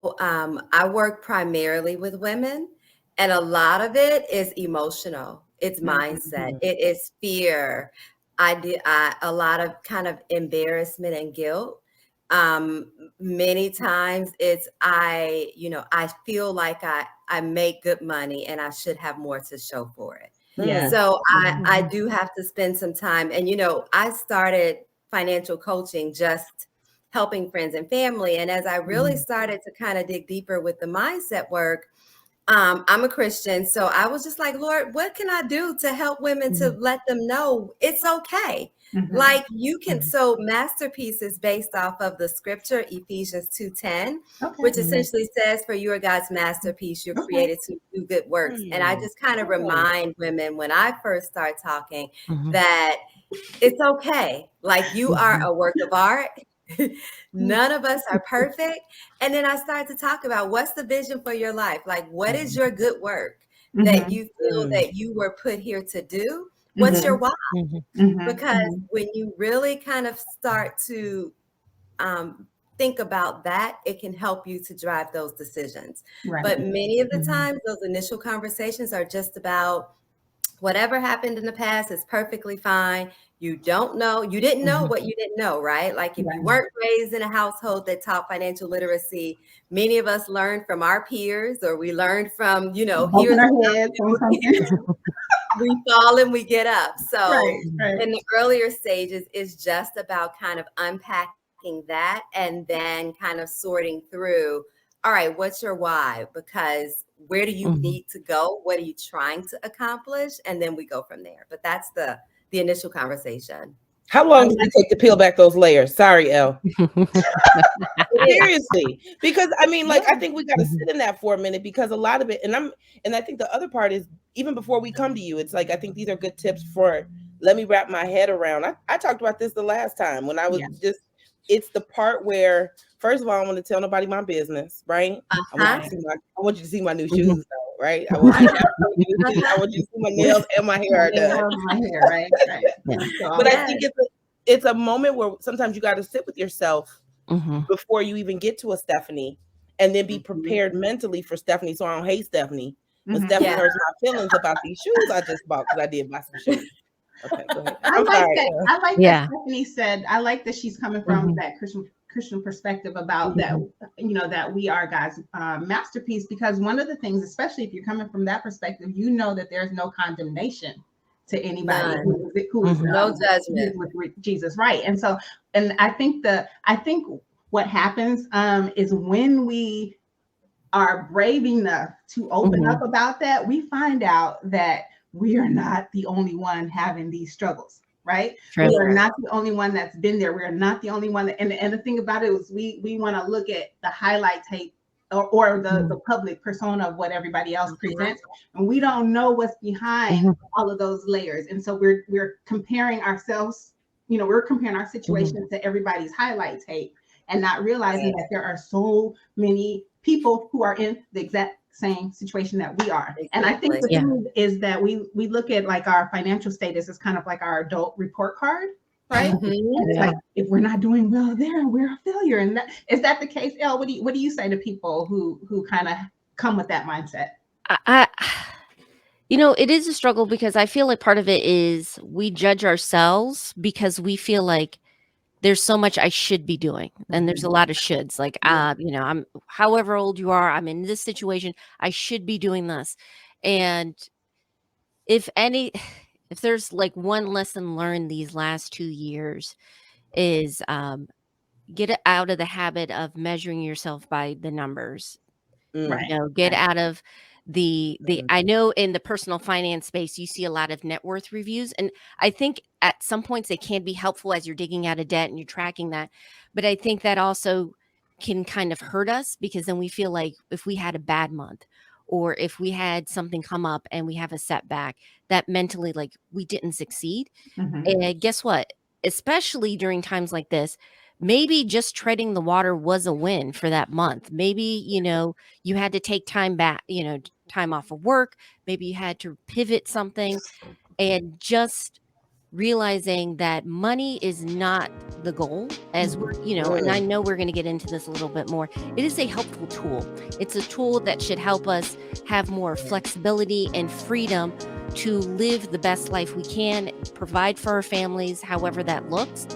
I work primarily with women, and a lot of it is emotional. It's mindset. Mhm. It is fear. A lot of kind of embarrassment and guilt. Many times it's I feel like I make good money and I should have more to show for it. Mm. Yes. So I Mhm. do have to spend some time. And I started financial coaching just helping friends and family. And as I really Mhm. started to kind of dig deeper with the mindset work, I'm a Christian. So I was just like, Lord, what can I do to help women to Mhm. let them know it's okay? Mhm. Like you can, Mhm. so masterpiece is based off of the scripture, Ephesians 2:10, Okay. which Mhm. essentially says, for you are God's masterpiece, you're Okay. created to do good works. And I Mm. just kind of Right. remind women when I first start talking Mhm. that it's okay. Like you are Mhm. a work of art. Mhm. None of us are perfect. And then I started to talk about what's the vision for your life? Like, what is your good work that Mhm. you feel Mm. that you were put here to do? What's your Mhm. why? Mhm. Mhm. Because Mhm. when you really kind of start to um, think about that, it can help you to drive those decisions. Right. But many of the Mhm. times, those initial conversations are just about whatever happened in the past is perfectly fine. You don't know, you didn't know Mhm. what you didn't know, right? Like if you Right. weren't raised in a household that taught financial literacy, many of us learned from our peers or we learned from, Bumping here's our what heads on something. we fall and we get up. So Right. Mhm. Right. in the earlier stages, it's just about kind of unpacking that and then kind of sorting through, all right, what's your why? Because where do you Mhm. need to go? What are you trying to accomplish? And then we go from there. But that's the initial conversation. How I long does like it take to peel back those layers? Sorry, Elle. It is. Seriously, because I mean, like, I yeah. think we got to sit in that for a minute because a lot of it, and I think the other part is even before we come to you, it's like I think these are good tips for. Let me wrap my head around. I talked about this the last time when I was Yeah. just. It's the part where, first of all, I want to tell nobody my business, right? I want you to Uh-huh. Right. see my. I want you to see my new Mhm. shoes, though, right? I want you. Right. I want you to see. I Uh-huh. want you to see my nails and my hair My are done. nails, my hair. Right. Right. But I saw I that. think Yes. it's a moment where sometimes you got to sit with yourself Mhm. before you even get to a Stephanie and then be Mhm. prepared mentally for Stephanie. So I don't hate Stephanie, but Mhm. Stephanie Yeah. hurts my feelings about these shoes I just bought because I did buy some shoes. Okay, go ahead. I I'm like sorry. that. I like that Yeah. Yeah. Stephanie said. I like that she's coming from Mhm. that Christian perspective about that. Mhm. That we are God's masterpiece. Because one of the things, especially if you're coming from that perspective, you know that there's no condemnation to anybody None. who is Mhm. No who is judgment. with Jesus, right? And so, and I think what happens is when we are brave enough to open up Mhm. about that, we find out that we are not the only one having these struggles, right? True. We are Right. not the only one that's been there. We are not the only one that, and the thing about it is we want to look at the highlight tape or the Mhm. public persona of what everybody else Uh-huh. presents, and we don't know what's behind Mhm. all of those layers. And so we're comparing ourselves, we're comparing our Mhm. situation to everybody's highlight tape and not realizing Right. that there are so many people who are in the exact same situation that we are. And I think Exactly. the Yeah. thing is that we look at like our financial status as kind of like our adult report card, right? Hmm. And it's Yeah. like if we're not doing well there, we're a failure. And that is that the case, Elle? What do you say to people who kind of come with that mindset? I it is a struggle because I feel like part of it is we judge ourselves because we feel like there's so much I should be doing. And there's a Mhm. lot of shoulds. Like, Yeah. I'm however old you are, I'm in this situation. I should be doing this. And if any, if there's like one lesson learned these last 2 years is get it out of the habit of measuring yourself by the numbers. Mm. Right. Get Right. out of the Mm. I know in the personal finance space you see a lot of net worth reviews, and I think at some points they can be helpful as you're digging out of debt and you're tracking that. But I think that also can kind of hurt us because then we feel like if we had a bad month or if we had something come up and we have a setback, that mentally like we didn't succeed. Mhm. And guess what? Especially during times like this, maybe just treading the water was a win for that month. Maybe, you had to take time back, time off of work. Maybe you had to pivot something and just realizing that money is not the goal, as we're, and I know we're going to get into this a little bit more. It is a helpful tool. It's a tool that should help us have more flexibility and freedom to live the best life we can, provide for our families, however that looks.